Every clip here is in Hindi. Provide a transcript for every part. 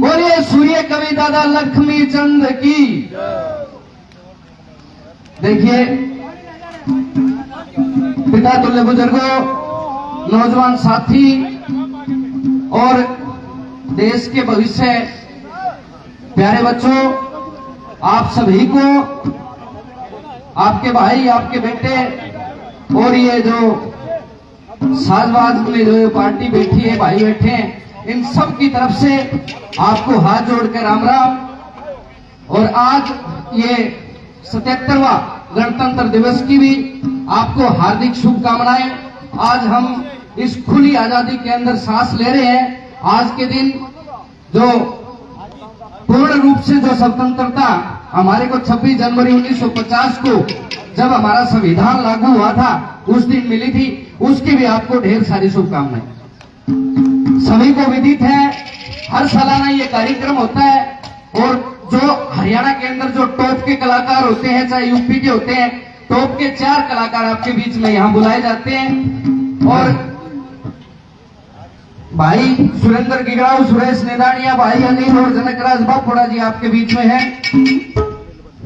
बोलिए सूर्य कवि दादा लक्ष्मी चंद की। देखिए पिता तुल्य बुजुर्गों, नौजवान साथी और देश के भविष्य प्यारे बच्चों, आप सभी को, आपके भाई, आपके बेटे और ये जो साजवाज में जो पार्टी बैठी है, भाई बैठे हैं, इन सब की तरफ से आपको हाथ जोड़कर राम राम। और आज ये 77वां गणतंत्र दिवस की भी आपको हार्दिक शुभकामनाएं। आज हम इस खुली आजादी के अंदर सांस ले रहे हैं। आज के दिन जो पूर्ण रूप से जो स्वतंत्रता हमारे को 26 जनवरी 1950 को जब हमारा संविधान लागू हुआ था उस दिन मिली थी, उसकी भी आपको ढेर सारी शुभकामनाएं। सभी को विदित है, हर सालाना ये कार्यक्रम होता है और जो हरियाणा के अंदर जो टॉप के कलाकार होते हैं, चाहे यूपी के होते हैं, टॉप के 4 कलाकार आपके बीच में यहाँ बुलाए जाते हैं। और भाई सुरेंद्र गिगड़ाऊ, सुरेश नेदानिया, भाई अनिल और जनकराज बापोड़ा जी आपके बीच में है।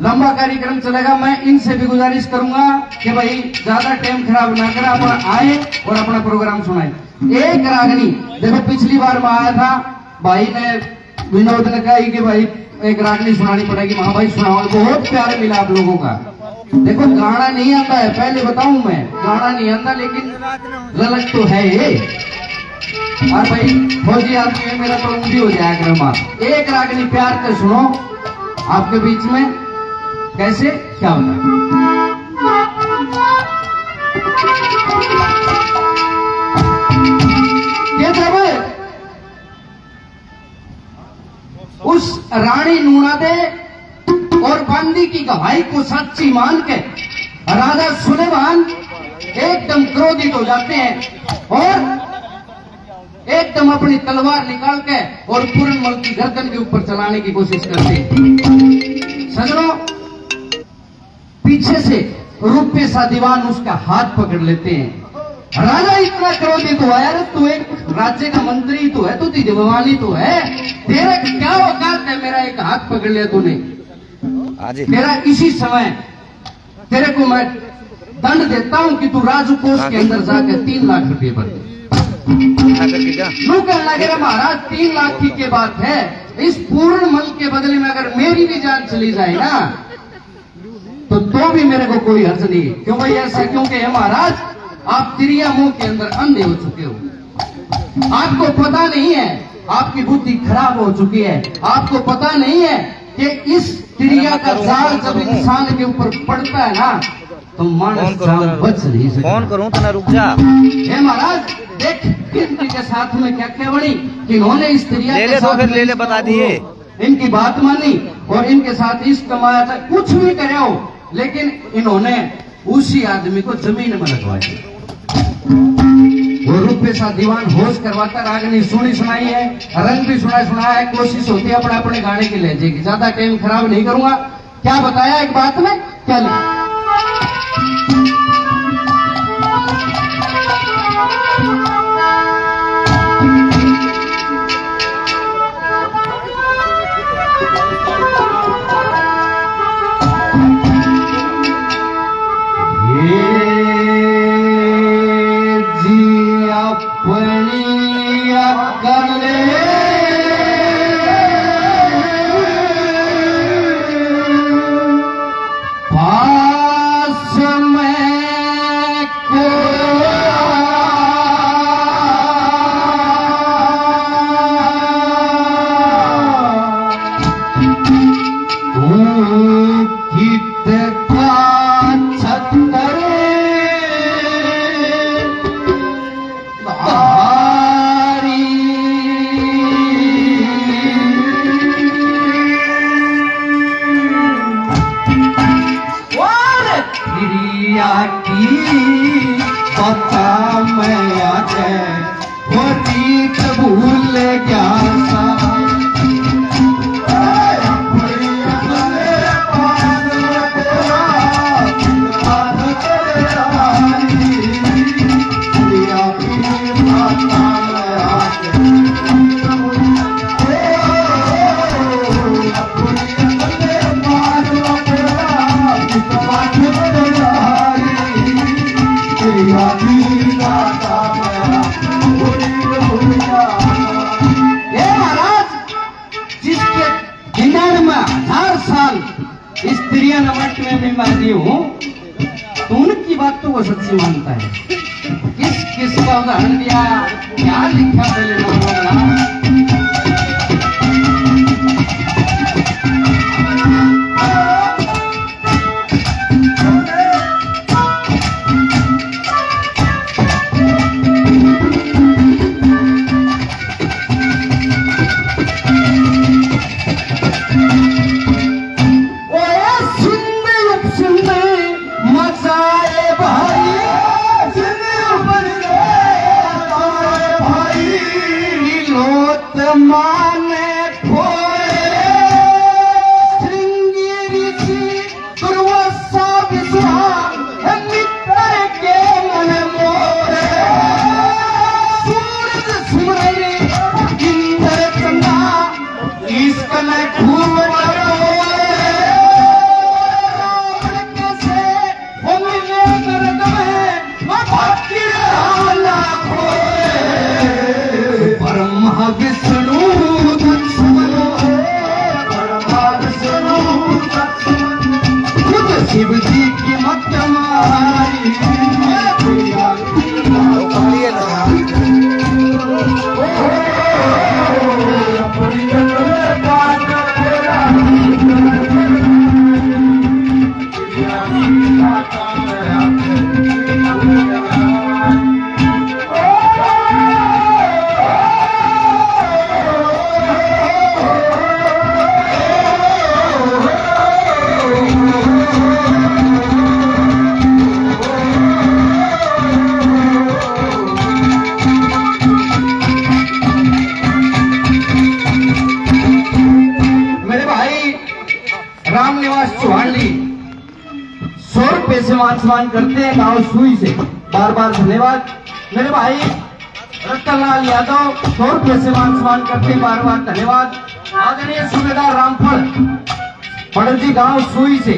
लंबा कार्यक्रम चलेगा। मैं इनसे भी गुजारिश करूंगा कि भाई ज्यादा टाइम खराब ना करें, अपना आए और अपना प्रोग्राम सुनाए। एक रागनी देखो, पिछली बार मैं आया था, भाई ने विनोद ने कहा कि भाई एक रागनी सुनानी पड़ेगी। हाँ भाई सुनाओ, बहुत प्यार मिला आप लोगों का। देखो गाना नहीं आता है, पहले बताऊं मैं, गाना नहीं आता, लेकिन गलत तो है ये। और भाई फौजी आदमी है मेरा, तो ऊंधी हो जाएगा रमा। एक रागनी प्यार से सुनो आपके बीच में, कैसे क्या होता ये जब उस रानी नूना दे और बंदी की गवाही को सच्ची मान के राजा सुलेमान एकदम क्रोधित हो जाते हैं और एकदम अपनी तलवार निकाल के और पूरनमल की गर्दन के ऊपर चलाने की कोशिश करते हैं। सजनों, पीछे से रूपे सा दीवान उसका हाथ पकड़ लेते हैं। राजा इतना क्रोधित हुआ, यार तू एक राज्य का मंत्री तो है, तू दीवानी तो है, तेरा क्या औकात है, मेरा एक हाथ पकड़ लिया तूने। तेरा इसी समय तेरे को मैं दंड देता हूं कि तू राजकोष के अंदर जाकर 3 लाख रुपए भर दे। यूं कहना लगे महाराज 3 लाख की क्या बात है, इस पूर्ण मल के बदले में अगर मेरी भी जान चली जाए ना तो भी मेरे को कोई हर्ज नहीं। क्यों भाई ऐसा क्यों कि महाराज आप तिरिया मुंह के अंदर अंधे हो चुके हो, आपको पता नहीं है, आपकी बुद्धि खराब हो चुकी है, आपको पता नहीं है कि इस तिरिया का जाल जब इंसान के ऊपर पड़ता है ना तो मानस बच नहीं सकता। कौन करूं तो ना रुक जा। हे महाराज देख इनके के साथ में क्या क्या बनी कि इन्होंने इस तिरिया के साथ ले ले बता दिए, इनकी बात मानी और इनके साथ इश्क कमाया था, कुछ भी करे हो, लेकिन इन्होंने उसी आदमी को जमीन में लगवा दिया। वो रुपये सा दीवान होश करवाता, रागनी सुनी सुनाई है, रंग भी सुनाया है, कोशिश होती है अपने अपने गाने की लहजे की। ज्यादा टाइम खराब नहीं करूंगा। क्या बताया एक बात में, क्या लिखा पता मैं आके वो रीत भूल गया सा स्त्रियां नमक में भी मानी हूं तो उनकी बात तो वो सच्ची मानता है। किस किस का उदाहरण दिया, क्या लिखा पहले लोगों माने खोए श्रृंगेरी सी दुर्वासा विश्वास मित्र के मन मोरे सूरज सुमरे इंद्र चंदा इसका मैं खूब कैसे वो मिले दर्द में भक्ति रावला खोए ब्रह्मा विष्णु शिव जी की मत मारी मान सम्मान करते हैं गांव सुई से, बार बार धन्यवाद। मेरे भाई रतनलाल यादव 100 रुपये से मान सम्मान करते हैं, बार बार धन्यवाद। आदरणीय सूबेदार रामफल पड़जी गांव सुई से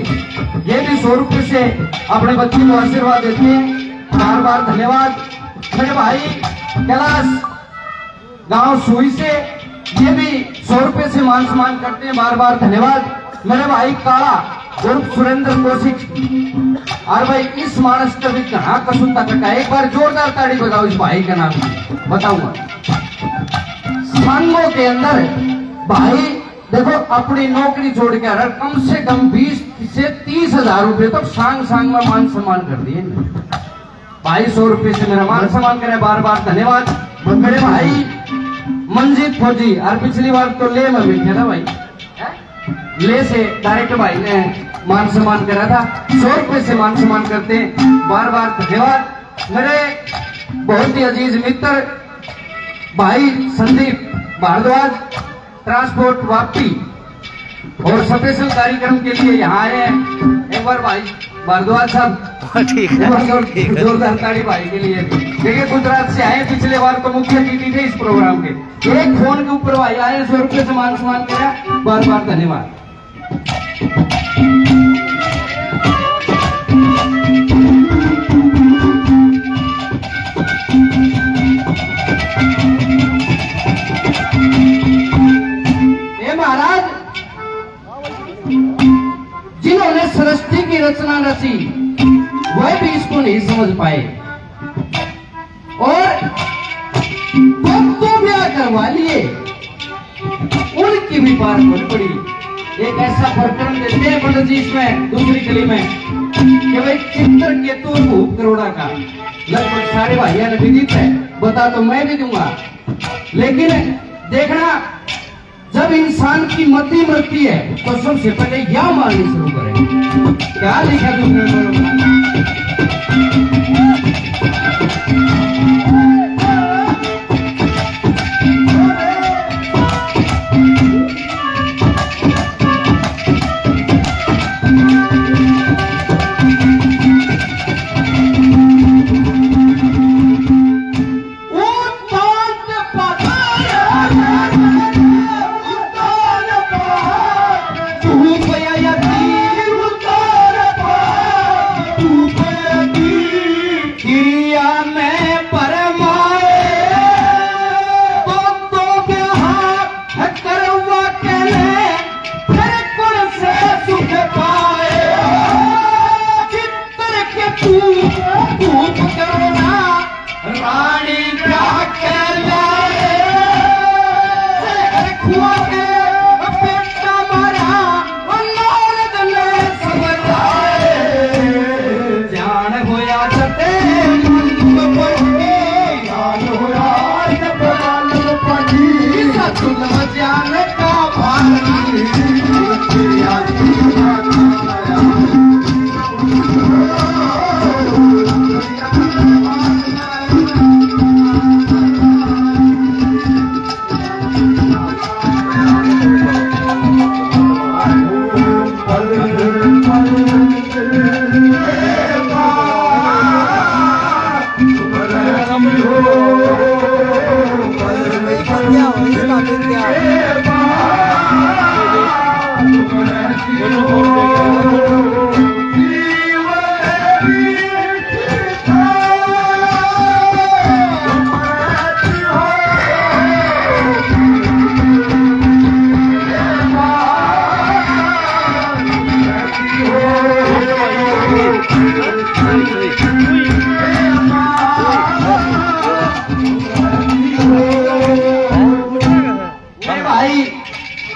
ये भी 100 रुपये से अपने बच्चों को आशीर्वाद देते हैं, बार बार धन्यवाद। मेरे भाई कैलाश गांव सुई से ये भी 100 रुपये से मान सम्मान करते हैं, बार बार धन्यवाद। मेरे भाई काला उर्फ सुरेंद्र कौशिक और भाई इस मानस का भी कहा कसुता कटा, एक बार जोरदार ताड़ी बजाओ इस भाई का नाम बताऊंगा। संघों के अंदर भाई देखो अपनी नौकरी छोड़ के अगर कम से कम 20 से 30 हजार रुपए तो सांग सांग में मान सम्मान कर दिए भाई। 100 रुपए से मेरा मान सम्मान करे, बार बार धन्यवाद। मेरे भाई मंजीत फौजी और पिछली बार तो ले में बैठे था भाई, ले से डायरेक्ट भाई ने मान सम्मान करा था, 100 रुपए से मान सम्मान करते हैं, बार बार धन्यवाद। मेरे बहुत ही अजीज मित्र भाई संदीप भारद्वाज ट्रांसपोर्ट वापी और स्पेशल कार्यक्रम के लिए यहाँ आए हैं, एक बार भाई भारद्वाज साहब जोरदार ताड़ी भाई के लिए। देखिए गुजरात से आए, पिछले बार तो मुख्य अतिथि थे इस प्रोग्राम के, एक फोन के ऊपर भाई आए, 100 रुपये से मान सम्मान किया, बार बार धन्यवाद। महाराज जिन्होंने सृष्टि की रचना रची वह भी इसको नहीं समझ पाए और तो ब्याह करवा लिए, उनकी भी बात बढ़ पड़ी। एक ऐसा प्रकरण देते हैं पंडित जी इसमें दूसरी कली में कि भाई चित्र केतु भूप करोड़ा का लगभग सारे भाइयों ने विदित है, बता तो मैं भी दूंगा, लेकिन देखना जब इंसान की मति मरती है तो सबसे पहले या मारनी शुरू करें। क्या लिखा दूसरे नंबर पर?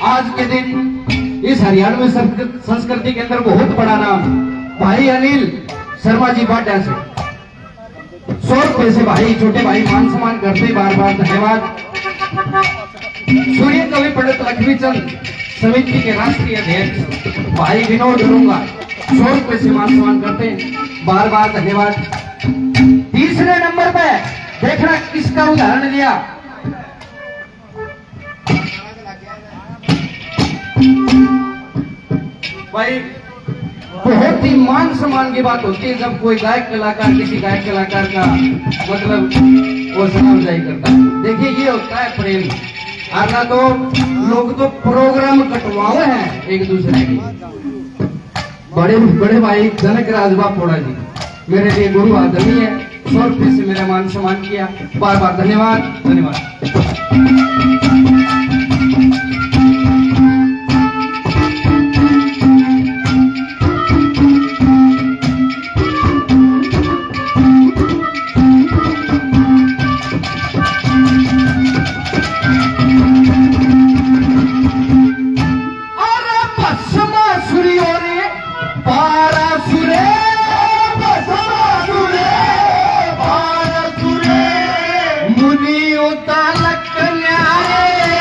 आज के दिन इस हरियाणवी संस्कृति के अंदर बहुत बड़ा नाम भाई अनिल शर्मा जी बाटा से 100 रुपए से भाई छोटे भाई मान सम्मान करते बार बार धन्यवाद। सूर्य कवि पंडित लक्ष्मीचंद समिति के राष्ट्रीय अध्यक्ष भाई विनोद डूंगा 100 रुपए से मान सम्मान करते बार बार धन्यवाद। तीसरे नंबर पे देखना किसका उदाहरण दिया, भाई बहुत ही मान सम्मान की बात होती है जब कोई गायक कलाकार किसी गायक कलाकार का मतलब वो सलामजाई करता है। देखिए ये होता है प्रेम, आना तो लोग तो प्रोग्राम कटवाए हैं एक दूसरे के। बड़े बड़े भाई जनक राजबा पोड़ा जी मेरे लिए गुरु आदरणीय है, 100 रुपए से मेरा मान सम्मान किया, बार बार धन्यवाद धन्यवाद। मुनि उतालक न्यारे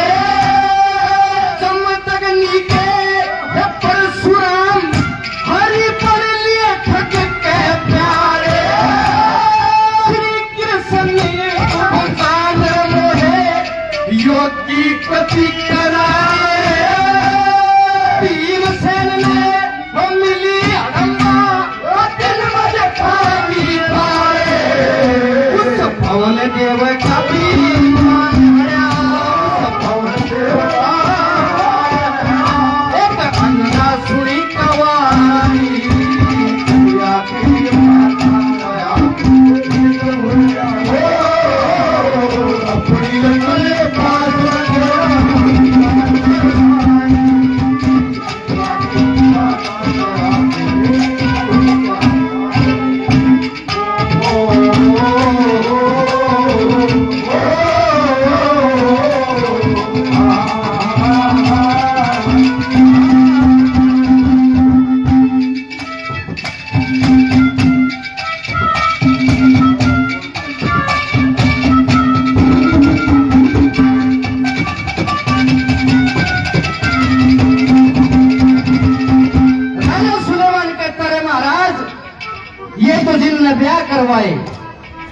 ब्याह करवाए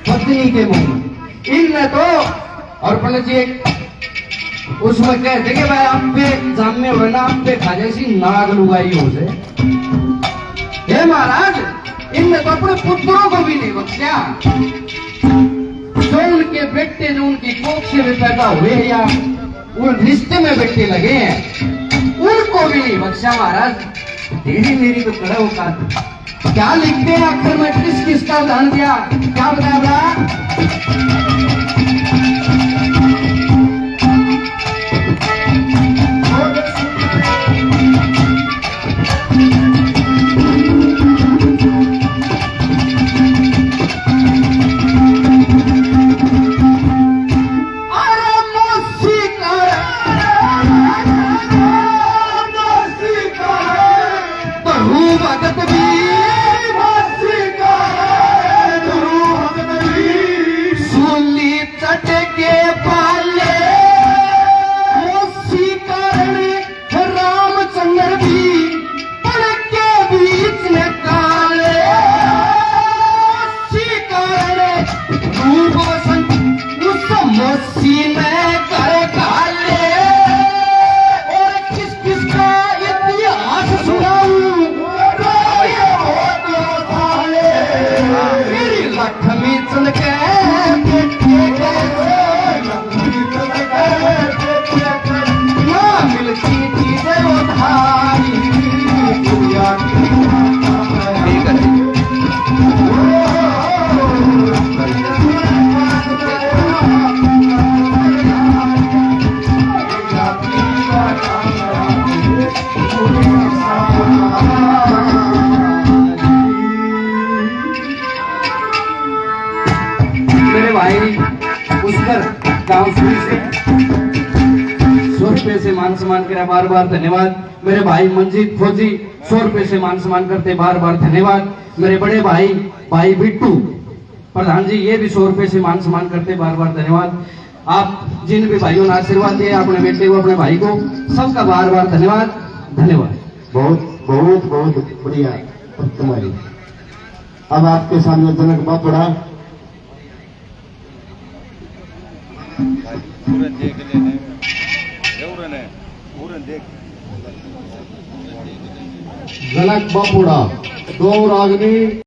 पत्नी के मुंह इनने तो। और पंडित जी उसमें कहते कि भाई आप पे जामे हो ना, आप पे खा जैसी नाग लुगाई हो से। हे महाराज, इनने तो अपने पुत्रों को भी नहीं बख्शा। जो उनके बेटे जो उनकी कोख से भी पैदा हुए या उन रिश्ते में बेटे लगे हैं, उनको भी नहीं बख्शा महाराज। तेरी मेरी तो कड़ा औकात। क्या लिखते हैं आखिर में, किस किस का दान दिया, क्या बताया बड़ा? गांव से 100 रुपए से मान सम्मान करा, बार बार धन्यवाद। मेरे भाई मंजीत फौजी 100 रुपए से मान सम्मान करते, बार बार धन्यवाद। मेरे बड़े भाई बिट्टू प्रधान जी, ये भी 100 रुपए से मान सम्मान करते, बार बार धन्यवाद। आप जिन भी भाइयों ने आशीर्वाद दिया अपने बेटे को, अपने भाई को, सबका बार बार धन्यवाद। धन्यवाद। बहुत बहुत बहुत बढ़िया तुम्हारी। अब आपके सामने जनक बापड़ा जनक बापुड़ा 2 रागनी